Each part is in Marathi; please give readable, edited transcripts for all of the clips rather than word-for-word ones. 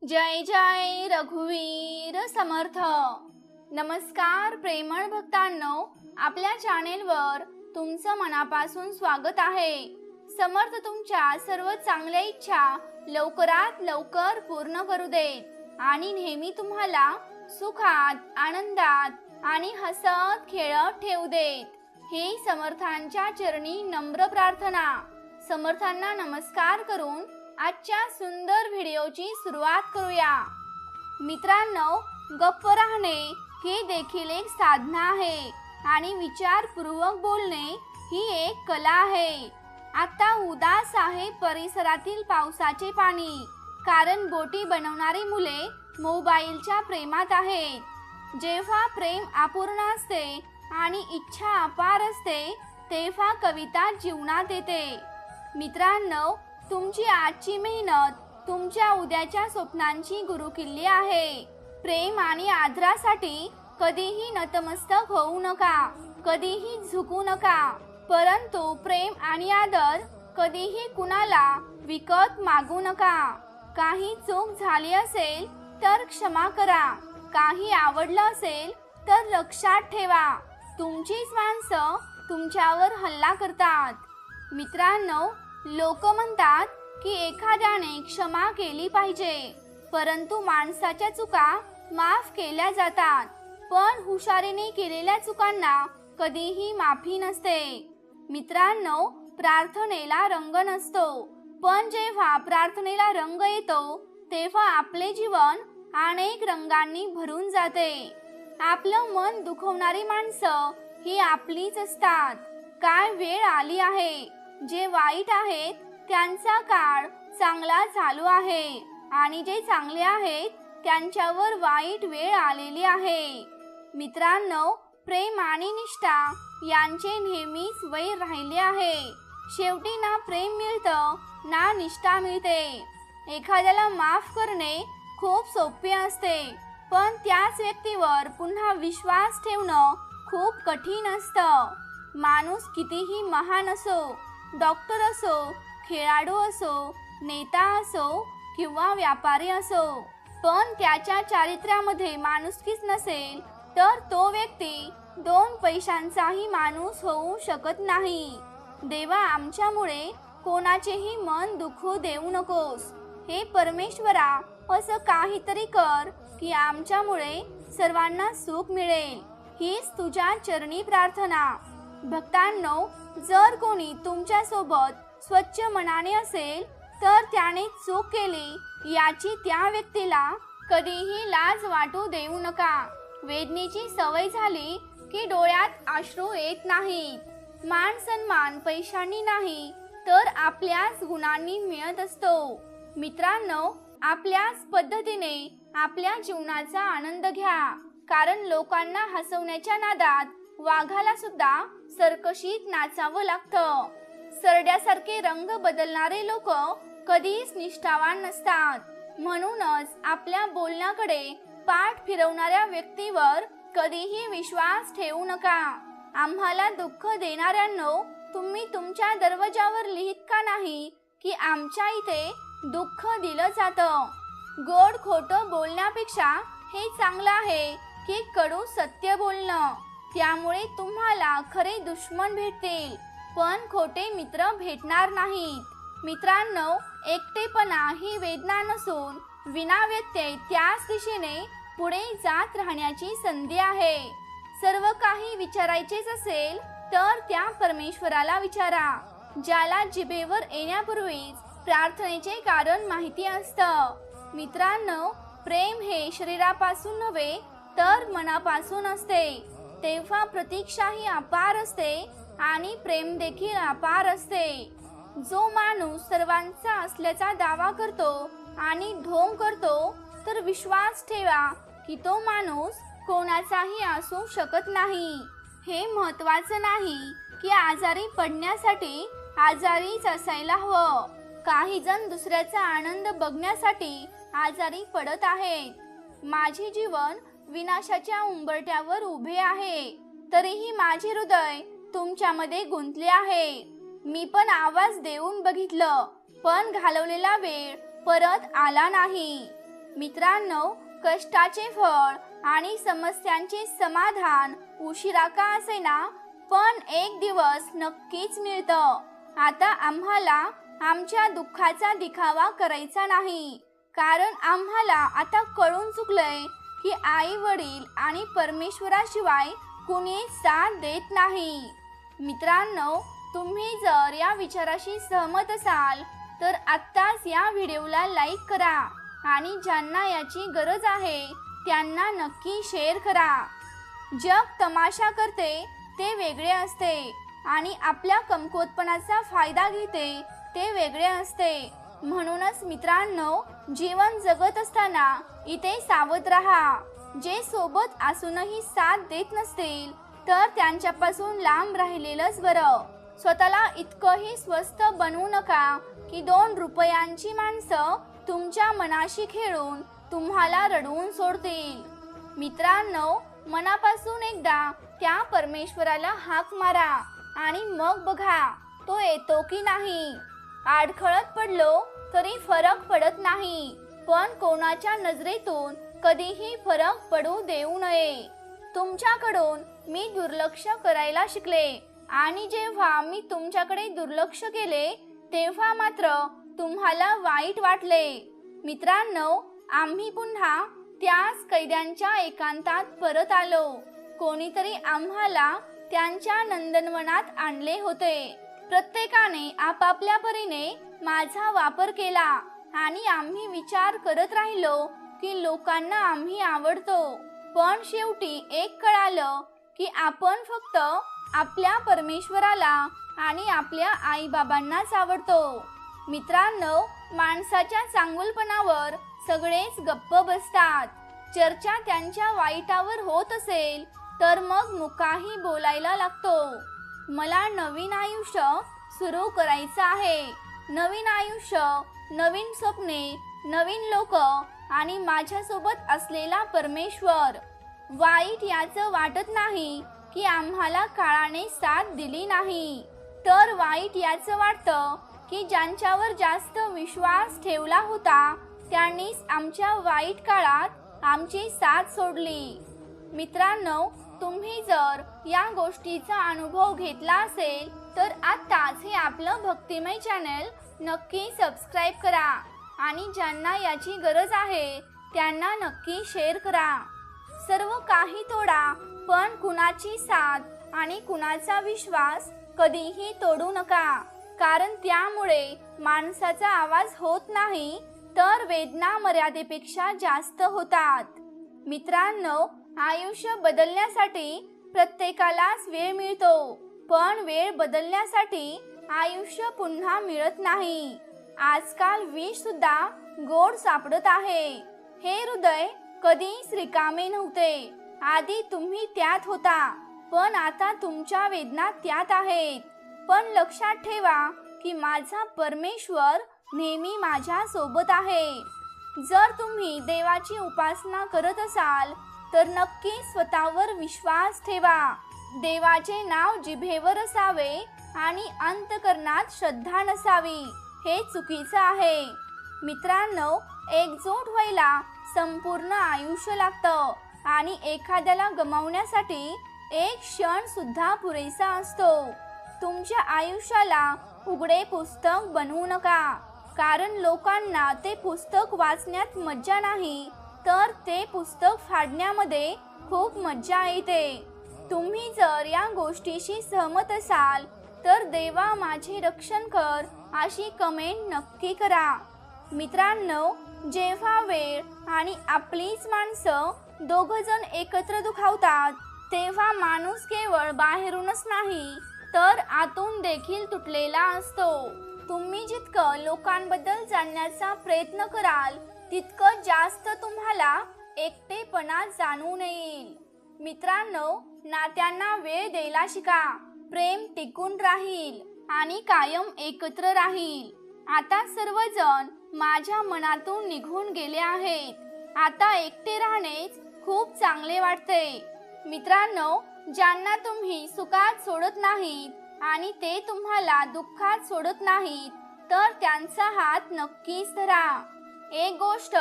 जय जय रघुवीर समर्थ। नमस्कार प्रेमळ भक्तांनो, आपल्या चॅनेलवर तुमचं मनापासून स्वागत आहे। समर्थ तुमच्या सर्व चांगल्या इच्छा लवकरात लवकर पूर्ण करू देत आणि नेहमी तुम्हाला सुखात, आनंदात आणि हसत खेळत ठेवू देत, हे समर्थांच्या चरणी नम्र प्रार्थना। समर्थांना नमस्कार करून आजच्या सुंदर व्हिडिओची सुरुवात करूया। मित्रांनो, गप्प राहणे ही देखील एक साधना आहे आणि विचारपूर्वक बोलणे ही एक कला आहे। आता उदास आहे परिसरातील पावसाचे पाणी, कारण बोटी बनवणारी मुले मोबाईलच्या प्रेमात आहेत। जेव्हा प्रेम अपूर्ण असते आणि इच्छा अपार असते, तेव्हा कविता जीवनात येते। मित्रांनो, तुमची आजची मेहनत तुमच्या उद्याच्या स्वप्नांची गुरुकिल्ली आहे। प्रेम आणि आदरासाठी कधीही नतमस्तक होऊ नका, कधीही झुकू नका, परंतु प्रेम आणि आदर कधीही कुणाला विकत मागू नका। काही चूक झाली असेल तर क्षमा करा, काही आवडलं असेल तर लक्षात ठेवा, तुमचीच माणसं तुमच्यावर हल्ला करतात। मित्रांनो, लोक म्हणतात की एखाद्याने क्षमा केली पाहिजे, परंतु माणसाच्या चुका माफ केल्या जातात, पण हुशारीने केलेल्या चुकांना कधीही माफी नसते। मित्रांनो, प्रार्थनेला रंग नसतो, पण जेव्हा प्रार्थनेला रंग येतो तेव्हा आपले जीवन अनेक रंगांनी भरून जाते। आपलं मन दुखवणारी माणसं ही आपलीच असतात। काय वेळ आली आहे, जे वाईट आहेत त्यांचा काळ चांगला चालू आहे आणि जे चांगले आहेत त्यांच्यावर वाईट वेळ आलेली आहे। मित्रांनो, प्रेम आणि निष्ठा यांचे नेहमीच वैर राहिले आहे। शेवटी ना प्रेम मिळतं ना निष्ठा मिळते। एखाद्याला माफ करणे खूप सोपे असते, पण त्याच व्यक्तीवर पुन्हा विश्वास ठेवणं खूप कठीण असतं। माणूस कितीही महान असो, डॉक्टर असो, खेळाडू असो, नेता असो किंवा व्यापारी असो, पण त्याच्या चारित्र्यामध्ये माणुसकीच नसेल तर तो व्यक्ती 2 पैशांचाही माणूस होऊ शकत नाही। देवा, आमच्यामुळे कोणाचेही मन दुखू देऊ नकोस। हे परमेश्वरा, असं काहीतरी कर की आमच्यामुळे सर्वांना सुख मिळेल, हीच तुझ्या चरणी प्रार्थना। भक्तांनो, जर कोणी तुमच्या सोबत स्वच्छ मनाने असेल तर त्याने चूक केली याची त्या व्यक्तीला कधीही लाज वाटू देऊ नका। वेदनेची सवय झाली की डोळ्यात अश्रू येत नाहीत। मान सन्मान पैशांनी नाही तर आपल्याच गुणांनी मिळत असतो। मित्रांनो, आपल्याच पद्धतीने आपल्या जीवनाचा आनंद घ्या, कारण लोकांना हसवण्याच्या नादात वाघाला सुद्धा सर्कशीत नाचावं लागतं। सरड्यासारखे रंग बदलणारे लोक कधीच निष्ठावान नसतात, म्हणूनच आपल्या बोलण्याकडे पाठ फिरवणाऱ्या व्यक्तीवर कधीही विश्वास ठेवू नका। आम्हाला दुःख देणाऱ्यांनो, तुम्ही तुमच्या दरवाजावर लिहित का नाही की आमच्या इथे दुःख दिलं जातं? गोड खोटं बोलण्यापेक्षा हे चांगलं आहे की कडू सत्य बोलणं। त्यामुळे तुम्हाला खरे दुश्मन भेटतील, पण खोटे मित्र भेटणार नाहीत। मित्रांनो, एकटेपणा ही वेदना नसून विनाव्यत्यय त्याच दिशेने पुढे जात राहण्याची संधी आहे। सर्व काही विचारायचेच असेल तर त्या परमेश्वराला विचारा, ज्याला जिभेवर येण्यापूर्वीच प्रार्थनेचे कारण माहिती असतं। मित्रांनो, प्रेम हे शरीरापासून नव्हे तर मनापासून असते, तेव्हा प्रतीक्षाही अपार असते आणि प्रेम देखील अपार असते। जो माणूस सर्वांचा असल्याचा दावा करतो आणि ढोंग करतो, तर विश्वास ठेवा की तो माणूस कोणाचाही असू शकत नाही। हे महत्त्वाचं नाही की आजारी पडण्यासाठी आजारीच असायला हवं। काही जण दुसऱ्याचा आनंद बघण्यासाठी आजारी पडत आहेत। माझे जीवन विनाशाच्या उंबरठ्यावर उभे आहे, तरीही माझे हृदय तुमच्यामध्ये गुंतले आहे। मी पण आवाज देऊन बघितलं, पण घालवलेला वेळ परत आला नाही। मित्रांनो, कष्टाचे फळ आणि समस्यांचे समाधान उशिरा का असेना, पण एक दिवस नक्कीच मिळतं. आता आम्हाला आमच्या दुःखाचा दिखावा करायचा नाही, कारण आम्हाला आता कळून चुकलंय की आई वडील आणि परमेश्वराशिवाय कुणीच साथ देत नाही. मित्रांनो, तुम्ही जर या विचाराशी सहमत असाल तर आत्ताच या व्हिडिओला लाईक करा आणि ज्यांना याची गरज आहे त्यांना नक्की शेअर करा. जग तमाशा करते ते वेगळे असते आणि आपल्या कमकुवतपणाचा फायदा घेते ते वेगळे असते. म्हणूनच मित्रांनो, जीवन जगत असताना इथे सावध राहा. जे सोबत असूनही साथ देत नसतील तर त्यांच्यापासून लांब राहिलेलंच बरं. स्वतःला इतकंही स्वस्त बनवू नका की 2 रुपयांची माणसं तुमच्या मनाशी खेळून तुम्हाला रडवून सोडतील. मित्रांनो, मनापासून एकदा त्या परमेश्वराला हाक मारा आणि मग बघा तो येतो की नाही. अडखळत पडलो तरी फरक पडत नाही, पण कोणाच्या नजरेतून कधीही फरक पडू देऊ नये. तुमच्याकडून मी दुर्लक्ष करायला शिकले आणि जेव्हा मी तुमच्याकडे दुर्लक्ष केले तेव्हा मात्र तुम्हाला वाईट वाटले. मित्रांनो, आम्ही पुन्हा त्याच कैद्यांच्या एकांतात परत आलो. कोणीतरी आम्हाला त्यांच्या नंदनवनात आणले होते. प्रत्येकाने आपापल्या परीने माझा वापर केला आणि आम्ही विचार करत राहिलो की लोकांना आम्ही आवडतो. पण शेवटी एक कळालं की आपण फक्त आपल्या परमेश्वराला आणि आपल्या आईबाबांनाच आवडतो. मित्रांनो, माणसाच्या चांगुलपणावर सगळेच गप्प बसतात. चर्चा त्यांच्या वाईटावर होत असेल तर मग मुकाही बोलायला लागतो. मला नवीन आयुष्य सुरू करायचं आहे. नवीन आयुष्य, नवीन स्वप्ने, नवीन लोक आणि माझ्यासोबत असलेला परमेश्वर. वाईट याचं वाटत नाही की आम्हाला काळाने साथ दिली नाही, तर वाईट याचं वाटतं की ज्यांच्यावर जास्त विश्वास ठेवला होता त्यांनीच आमच्या वाईट काळात आमची साथ सोडली. मित्रांनो, तुम्ही जर या गोष्टीचा अनुभव घेतला असेल तर आत्ताच हे आपलं भक्तिमय चॅनल नक्की सबस्क्राईब करा आणि ज्यांना याची गरज आहे त्यांना नक्की शेअर करा. सर्व काही तोडा, पण कुणाची साथ आणि कुणाचा विश्वास कधीही तोडू नका, कारण त्यामुळे माणसाचा आवाज होत नाही तर वेदना मर्यादेपेक्षा जास्त होतात. मित्रांनो, आयुष्य बदलण्यासाठी प्रत्येकालाच वेळ मिळतो, पण वेळ बदलण्यासाठी आयुष्य पुन्हा मिळत नाही. आजकाल विष सुद्धा गोड सापडत आहे. हे हृदय कधीच रिकामे नव्हते. आधी तुम्ही त्यात होता, पण आता तुमच्या वेदना त्यात आहेत. पण लक्षात ठेवा की माझा परमेश्वर नेहमी माझ्या सोबत आहे. जर तुम्ही देवाची उपासना करत असाल तर नक्की स्वतःवर विश्वास ठेवा. देवाचे नाव जिभेवर असावे आणि अंतकरणात श्रद्धा नसावी, हे चुकीचं आहे. मित्रांनो, एकजूट व्हायला संपूर्ण आयुष्य लागतं आणि एखाद्याला गमावण्यासाठी एक क्षण सुद्धा पुरेसा असतो. तुमच्या आयुष्याला उघडे पुस्तक बनवू नका, कारण लोकांना ते पुस्तक वाचण्यात मज्जा नाही, तर ते पुस्तक फाडण्यामध्ये खूप मज्जा येते. तुम्ही जर या गोष्टीशी सहमत असाल तर देवा माझे रक्षण कर अशी कमेंट नक्की करा. मित्रांनो, जेव्हा वेळ आणि आपलीच माणसं दोघजण एकत्र दुखावतात तेव्हा माणूस केवळ बाहेरूनच नाही तर आतून देखील तुटलेला असतो. तुम्ही जितकं लोकांबद्दल जाणण्याचा प्रयत्न कराल तितकं जास्त तुम्हाला एकटेपणा जाणवून येईल. मित्रांनो, नात्यांना वेळ द्यायला शिका. प्रेम टिकून राहील आणि कायम एकत्र राहील. आता सर्वजण माझ्या मनातून निघून गेले आहेत. आता एकटे राहणेच खूप चांगले वाटते. मित्रांनो, ज्यांना तुम्ही सुखात सोडत नाहीत आणि ते तुम्हाला दुःखात सोडत नाहीत तर त्यांचा हात नक्कीच धरा. एक गोष्ट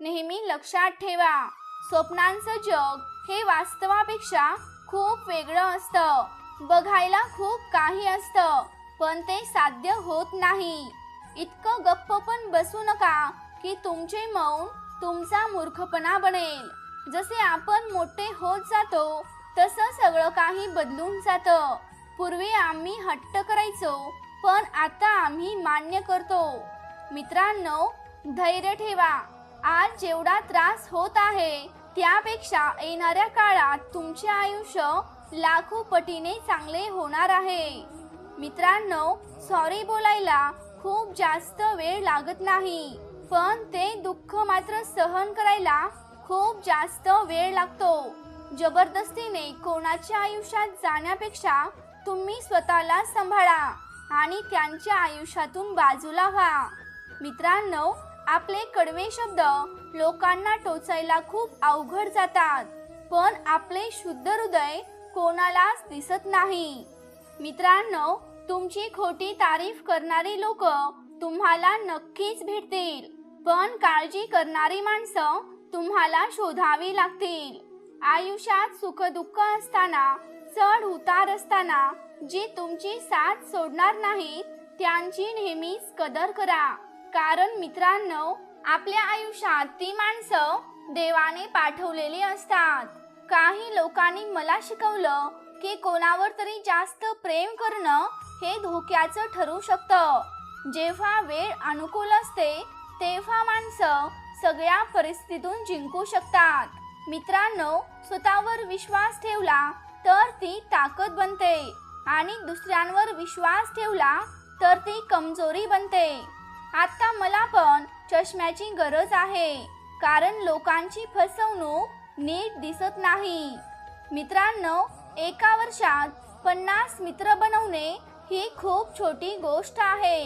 नेहमी लक्षात ठेवा, स्वप्नांचं जग हे वास्तवापेक्षा खूप वेगळं असतं. बघायला खूप काही असतं, पण ते साध्य होत नाही. इतकं गप्प पण बसू नका की तुमचे मौन तुमचा मूर्खपणा बनेल. जसे आपण मोठे होत जातो तसं सगळं काही बदलून जातं. पूर्वी आम्ही हट्ट करायचो, पण आता आम्ही मान्य करतो. मित्रांनो, धैर्य ठेवा. आज जेवढा त्रास होत आहे त्यापेक्षा येणाऱ्या काळात तुमचे आयुष्य लाखो पटीने चांगले होणार आहे. मित्रांनो, सॉरी बोलायला खूप जास्त वेळ लागत नाही, पण ते दुःख मात्र सहन करायला खूप जास्त वेळ लागतो. जबरदस्तीने कोणाच्या आयुष्यात जाण्यापेक्षा तुम्ही स्वतःला सांभाळा आणि त्यांच्या आयुष्यातून बाजूला व्हा. मित्रांनो, आपले कडवे शब्द लोकांना टोचायला खूप अवघड जातात, पण आपले शुद्ध हृदय कोणालाच दिसत नाही. मित्रांनो, तुमची खोटी तारीफ करणारी लोक तुम्हाला नक्कीच भेटतील, पण काळजी करणारी माणसं तुम्हाला शोधावी लागतील. आयुष्यात सुख दुःख असताना, चढ उतार असताना जी तुमची साथ सोडणार नाहीत त्यांची नेहमीच कदर करा. कारण मित्रांनो, आपल्या आयुष्यात ती माणसं देवाने पाठवलेली असतात. काही लोकांनी मला शिकवलं की कोणावर तरी जास्त प्रेम करणं हे धोक्याचं ठरू शकतं. जेव्हा वेळ अनुकूल असते तेव्हा माणसं सगळ्या परिस्थितीतून जिंकू शकतात. मित्रांनो, स्वतःवर विश्वास ठेवला तर ती ताकद बनते आणि दुसऱ्यांवर विश्वास ठेवला तर ती कमजोरी बनते. आता मला पण चष्म्याची गरज आहे, कारण लोकांची फसवणूक नीट दिसत नाही. मित्रांनो, एका वर्षात 50 मित्र बनवणे ही खूप छोटी गोष्ट आहे,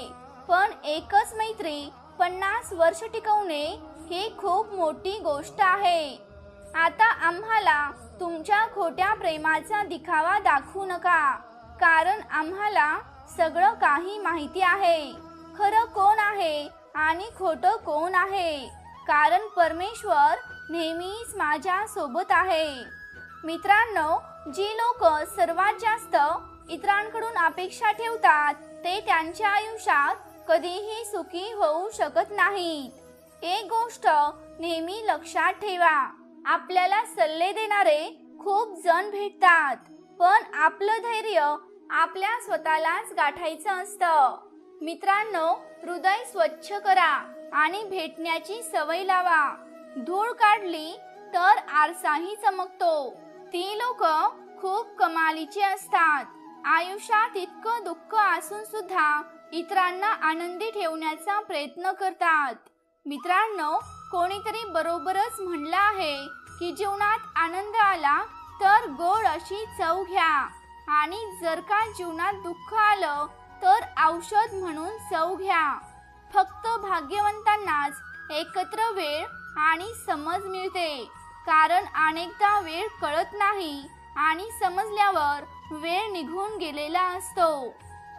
पण एकच मैत्री 50 वर्ष टिकवणे ही खूप मोठी गोष्ट आहे. आता आम्हाला तुमच्या खोट्या प्रेमाचा दिखावा दाखवू नका, कारण आम्हाला सगळं काही माहिती आहे. खरं कोण आहे आणि खोटं कोण आहे, कारण परमेश्वर नेहमीच माझ्या सोबत आहे. मित्रांनो, जी लोक सर्वात जास्त इतरांकडून अपेक्षा ठेवतात ते त्यांच्या आयुष्यात कधीही सुखी होऊ शकत नाहीत. एक गोष्ट नेहमी लक्षात ठेवा, आपल्याला सल्ले देणारे खूप जण भेटतात, पण आपलं धैर्य आपल्या स्वतःलाच गाठायचं असतं. मित्रांनो, हृदय स्वच्छ करा आणि भेटण्याची सवय लावा. धूळ काढली तर आरसाही चमकतो. ती लोक खूप कमालीची असतात. आयुष्यात इतकं दुःख असून सुद्धा इतरांना आनंदी ठेवण्याचा प्रयत्न करतात. मित्रांनो, कोणीतरी बरोबरच म्हणलं आहे की जीवनात आनंद आला तर गोड अशी चव घ्या, आणि जर का जीवनात दुःख आलं तर औषध म्हणून चव घ्या. फक्त भाग्यवंतांनाच एकत्र वेळ आणि समज मिळते, कारण अनेकदा वेळ कळत नाही आणि समजल्यावर वेळ निघून गेलेला असतो.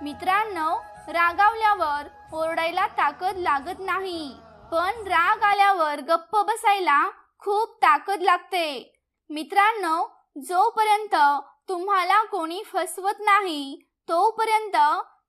मित्रांनो, रागावल्यावर ओरडायला ताकद लागत नाही, पण राग आल्यावर गप्प बसायला खूप ताकद लागते. मित्रांनो, जोपर्यंत तुम्हाला कोणी फसवत नाही तोपर्यंत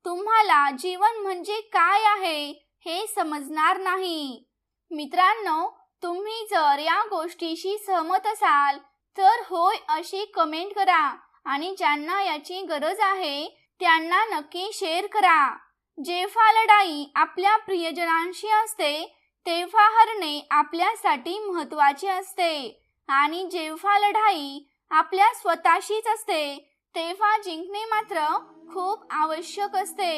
तुम्हाला जीवन म्हणजे काय आहे हे समजणार नाही. मित्रांनो, तुम्ही जर या गोष्टीशी सहमत असाल तर होय अशी कमेंट करा, आणि ज्यांना याची गरज आहे त्यांना नक्की शेअर करा. जेव्हा लढाई आपल्या प्रियजनांशी असते तेव्हा हरणे आपल्यासाठी महत्त्वाचे असते, आणि जेव्हा लढाई आपल्या स्वतःशीच असते तेव्हा जिंकणे मात्र खूप आवश्यक असते.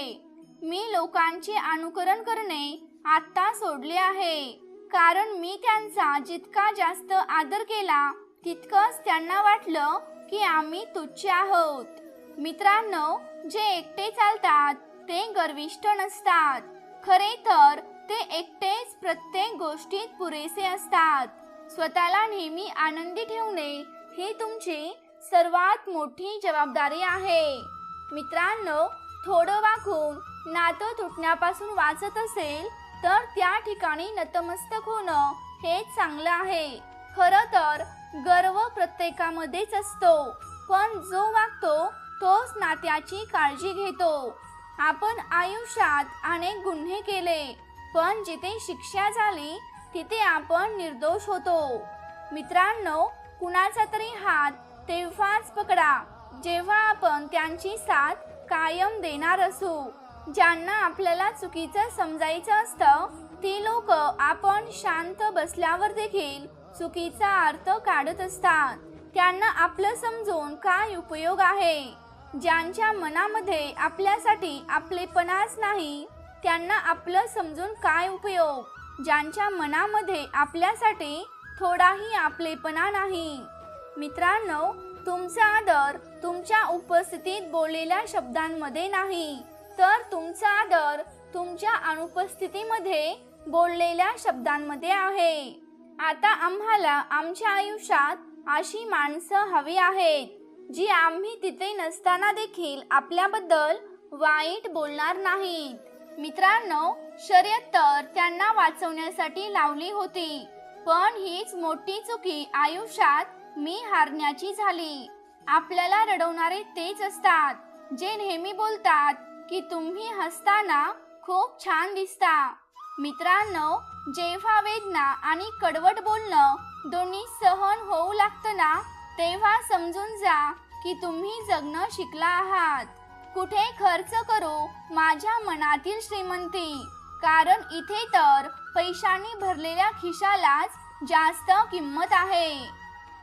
मी लोकांचे अनुकरण करणे आता सोडले आहे, कारण मी त्यांचा जितका जास्त आदर केला तितकंच त्यांना वाटलं की आम्ही तुच्छ आहोत. मित्रांनो, जे एकटे चालतात ते गर्विष्ठ नसतात. खरे तर ते एकटेच प्रत्येक गोष्टीत पुरेसे असतात. स्वतःला नेहमी आनंदी ठेवणे ही तुमची सर्वात मोठी जबाबदारी आहे. मित्रांनो, थोडं वाकून नातं तुटण्यापासून वाचत असेल तर त्या ठिकाणी नतमस्तक होणं हेच चांगलं आहे. खरं तर गर्व प्रत्येकामध्येच असतो, पण जो वागतो तोच नात्याची काळजी घेतो. आपण आयुष्यात अनेक गुन्हे केले, पण जिथे शिक्षा झाली तिथे आपण निर्दोष होतो. मित्रांनो, कुणाचा तरी हात तेव्हाच पकडा जेव्हा आपण त्यांची साथ कायम देणार असू. ज्यांना आपल्याला चुकीचं समजायचं असतं ती लोक आपण शांत बसल्यावर देखील चुकीचा अर्थ काढत असतात. त्यांना आपलं समजून काय उपयोग आहे? ज्यांच्या मनामध्ये आपल्यासाठी आपलेपणाच नाही त्यांना आपलं समजून काय उपयोग? ज्यांच्या मनामध्ये आपल्यासाठी थोडाही आपलेपणा नाही. मित्रांनो, तुमचा आदर तुमच्या उपस्थितीत बोललेल्या शब्दांमध्ये नाही, तर तुमचा आदर तुमच्या अनुपस्थितीमध्ये बोललेल्या शब्दांमध्ये आहे. आता आम्हाला आमच्या आयुष्यात अशी माणसं हवी आहेत जी आम्ही तिथे नसताना देखील आपल्याबद्दल वाईट बोलणार नाहीत. मित्रांनो, शर्यत तर त्यांना वाचवण्यासाठी लावली होती, पण हीच मोठी चुकी आयुष्यात मी हारण्याची झाली. आपल्याला रडवणारे तेच असतात जे नेहमी बोलतात की तुम्ही हसताना खूप छान दिसता. मित्रांनो, जेव्हा वेदना आणि कडवट बोलणं दोन्ही सहन होऊ लागतं ना, तेव्हा समजून जा की तुम्ही जगणं शिकला आहात. कुठे खर्च करू माझ्या मनातील श्रीमंती, कारण इथे तर पैशांनी भरलेल्या खिशालाच जास्त किंमत आहे.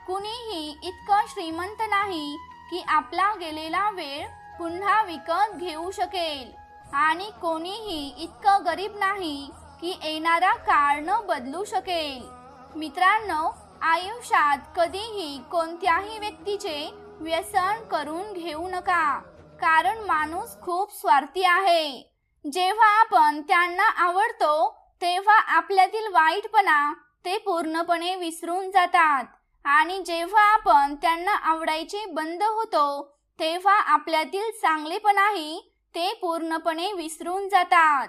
कुणीही इतकं श्रीमंत नाही की आपला गेलेला वेळ पुन्हा विकत घेऊ शकेल, आणि कोणीही इतकं गरीब नाही की येणारा काळ न बदलू शकेल. मित्रांनो, आयुष्यात कधीही कोणत्याही व्यक्तीचे व्यसन करून घेऊ नका, कारण माणूस खूप स्वार्थी आहे. जेव्हा आपण त्यांना आवडतो तेव्हा आपल्यातील वाईटपणा ते पूर्णपणे विसरून जातात, आणि जेव्हा आपण त्यांना आवडायचे बंद होतो तेव्हा आपल्यातील चांगलेपणाही ते पूर्णपणे विसरून जातात.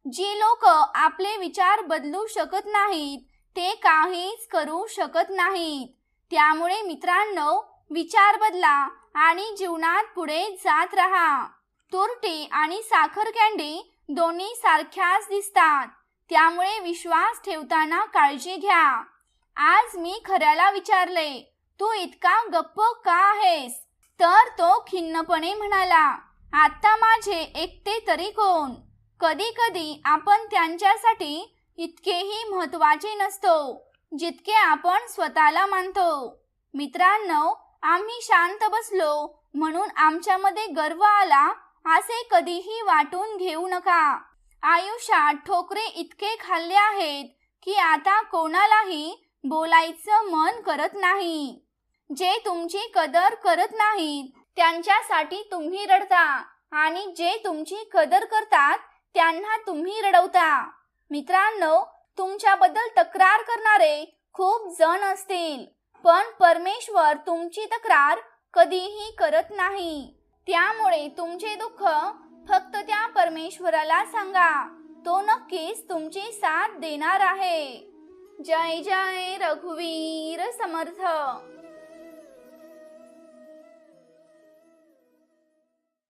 जी लोक आपले विचार बदलू शकत नाहीत ते काहीच करू शकत नाहीत. त्यामुळे मित्रांनो, विचार बदला आणि जीवनात पुढे जात राहा. तुरटी आणि साखर कँडी दोन्ही सारख्याच दिसतात, त्यामुळे विश्वास ठेवताना काळजी घ्या. आज मी खऱ्याला विचारले, तू इतका गप्प का आहेस? तर तो खिन्नपणे म्हणाला, आता माझे एकटे तरी कोण? कधी कधी आपण त्यांच्यासाठी इतकेही महत्त्वाचे नसतो जितके आपण स्वतःला मानतो. मित्रांनो, आम्ही शांत बसलो म्हणून आमच्यामध्ये गर्व आला असे कधीही वाटून घेऊ नका. आयुष्यात ठोकरे इतके खाल्ले आहेत की आता कोणालाही बोलायचं मन करत नाही. जे तुमची कदर करत नाहीत त्यांच्यासाठी तुम्ही रडता, आणि जे तुमची कदर करतात त्यांना तुम्ही रडवता. मित्रांनो, तुमच्याबद्दल तक्रार करणारे खूप जण असतील, पण परमेश्वर तुमची तक्रार कधीही करत नाही. त्यामुळे तुमचे दुःख फक्त त्या परमेश्वराला सांगा, तो नक्कीच तुमची साथ देणार आहे. जय जय रघुवीर समर्थ.